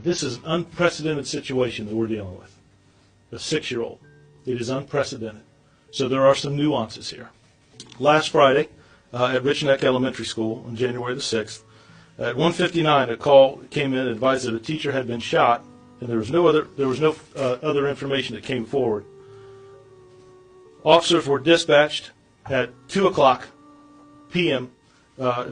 This is an unprecedented situation that we're dealing with. A 6-year-old. It is unprecedented. So there are some nuances here. Last Friday at Rich Neck Elementary School on January the 6th, at 1:59 a call came in and advised that a teacher had been shot, and there was no other information that came forward. Officers were dispatched at 2:00 p.m.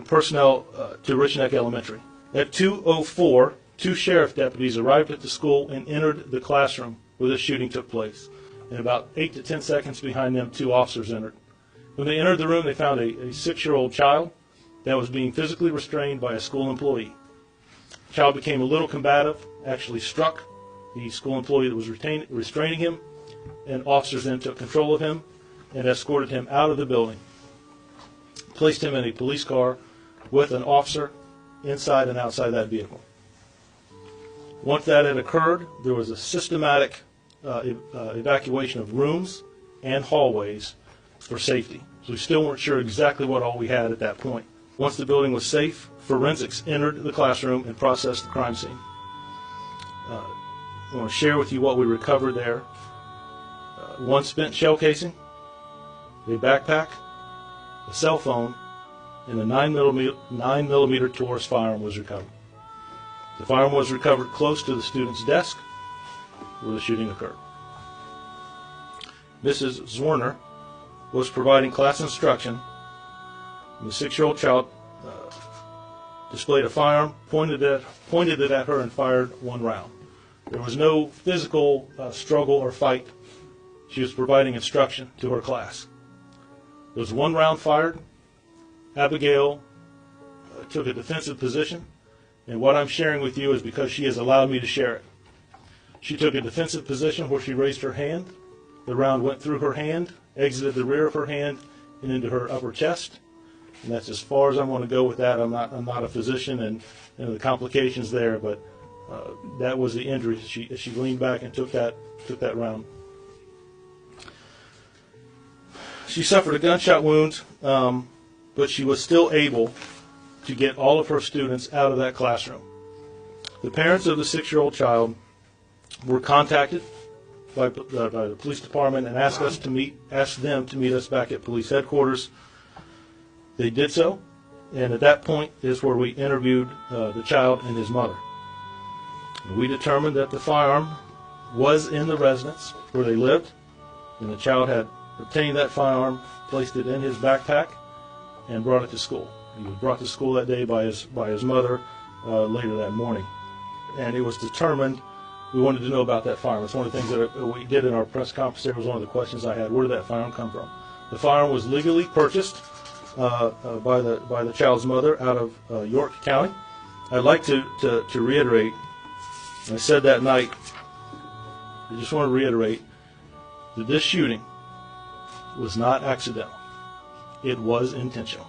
Personnel to Rich Neck Elementary. At 2:04, 2 sheriff deputies arrived at the school and entered the classroom where the shooting took place. And about 8 to 10 seconds behind them, 2 officers entered. When they entered the room, they found a 6-year-old child that was being physically restrained by a school employee. The child became a little combative, actually struck the school employee that was restraining him, and officers then took control of him and escorted him out of the building, placed him in a police car with an officer inside and outside that vehicle. Once that had occurred, there was a systematic evacuation of rooms and hallways for safety. So we still weren't sure exactly what all we had at that point. Once the building was safe, forensics entered the classroom and processed the crime scene. I want to share with you what we recovered there. 1 spent shell casing, a backpack, a cell phone, and a 9mm Taurus firearm was recovered. The firearm was recovered close to the student's desk where the shooting occurred. Mrs. Zwerner was providing class instruction. The 6-year-old child displayed a firearm, pointed it at her, and fired 1 round. There was no physical struggle or fight. She was providing instruction to her class. There was 1 round fired. Abigail took a defensive position, and what I'm sharing with you is because she has allowed me to share it. She took a defensive position where she raised her hand. The round went through her hand, exited the rear of her hand, and into her upper chest. And that's as far as I'm going to go with that. I'm not a physician, and the complications there, but that was the injury. She leaned back and took that round. She suffered a gunshot wound, but she was still able to get all of her students out of that classroom. The parents of the 6-year-old child were contacted by the police department and asked them to meet us back at police headquarters. They did so, and at that point is where we interviewed the child and his mother. We determined that the firearm was in the residence where they lived, and the child had obtained that firearm, placed it in his backpack, and brought it to school. He was brought to school that day by his mother later that morning. And it was determined we wanted to know about that firearm. It's one of the things that we did in our press conference. There was one of the questions I had. Where did that firearm come from? The firearm was legally purchased by the child's mother out of York County. I'd like to reiterate, I said that night, I just want to reiterate that this shooting was not accidental. It was intentional.